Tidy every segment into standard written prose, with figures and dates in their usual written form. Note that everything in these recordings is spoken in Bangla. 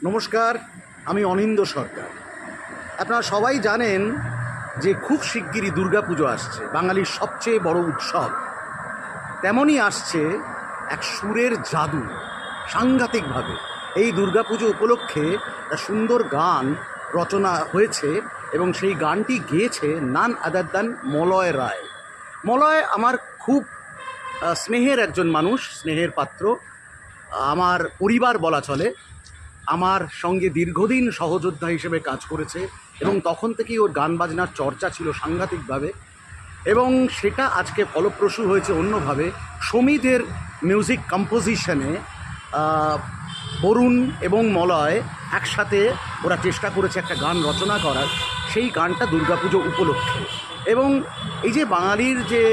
নমস্কার, আমি অনিন্দ সরকার। আপনারা সবাই জানেন যে খুব শিগগিরই দুর্গাপুজো আসছে, বাঙালির সবচেয়ে বড় উৎসব। তেমনই আসছে এক সুরের জাদু সাংঘাতিকভাবে। এই দুর্গাপুজো উপলক্ষে একটা সুন্দর গান রচনা হয়েছে এবং সেই গানটি গেয়েছে নান আদার দ্যান মলয় রায়। মলয় আমার খুব স্নেহের একজন মানুষ, স্নেহের পাত্র, আমার পরিবার বলা চলে। আমার সঙ্গে দীর্ঘদিন সহযোদ্ধা হিসেবে কাজ করেছে এবং তখন থেকেই ওর গান বাজনার চর্চা ছিল সাংঘাতিকভাবে, এবং সেটা আজকে ফলপ্রসূ হয়েছে অন্যভাবে। সমিধের মিউজিক কম্পোজিশনে বরুণ এবং মলয় একসাথে ওরা চেষ্টা করেছে একটা গান রচনা করার, সেই গানটা দুর্গাপুজো উপলক্ষে। এবং এই যে বাঙালির যে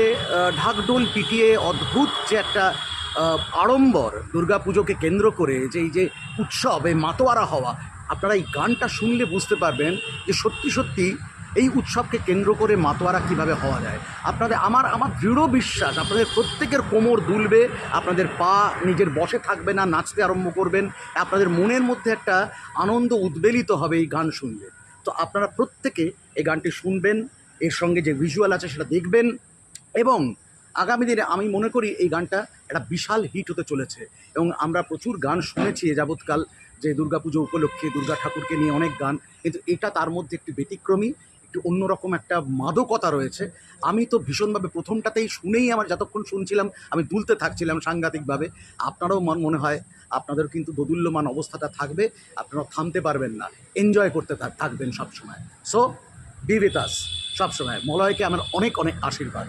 ঢাকঢোল পিটিয়ে অদ্ভুত যে একটা আড়ম্বর দুর্গাপুজোকে কেন্দ্র করে, যে এই যে উৎসব, এই মাতোয়ারা হওয়া, আপনারা এই গানটা শুনলে বুঝতে পারবেন যে সত্যি সত্যি এই উৎসবকে কেন্দ্র করে মাতোয়ারা কীভাবে হওয়া যায়। আমার দৃঢ় বিশ্বাস আপনাদের প্রত্যেকের কোমর দুলবে, আপনাদের পা নিজের বসে থাকবে না, নাচতে আরম্ভ করবেন, আপনাদের মনের মধ্যে একটা আনন্দ উদ্বেলিত হবে এই গান শুনলে। তো আপনারা প্রত্যেকে এই গানটি শুনবেন, এর সঙ্গে যে ভিজুয়াল আছে সেটা দেখবেন, এবং আগামী দিনে আমি মনে করি এই গানটা একটা বিশাল হিট হতে চলেছে। এবং আমরা প্রচুর গান শুনেছি এ যাবৎকাল, যে দুর্গাপুজো উপলক্ষে দুর্গা ঠাকুরকে নিয়ে অনেক গান, কিন্তু এটা তার মধ্যে একটি ব্যতিক্রমী, একটু অন্যরকম একটা মাদকতা রয়েছে। আমি তো ভীষণভাবে প্রথমটাতেই শুনেই আমার যতক্ষণ শুনছিলাম আমি দুলতে থাকছিলাম সাংঘাতিকভাবে। আপনারাও মনে হয় আপনাদেরও কিন্তু দোদুল্যমান অবস্থাটা থাকবে, আপনারাও থামতে পারবেন না, এনজয় করতে থাকবেন সবসময়। সো বি উইথ আস সবসময়। মলয়কে আমার অনেক অনেক আশীর্বাদ।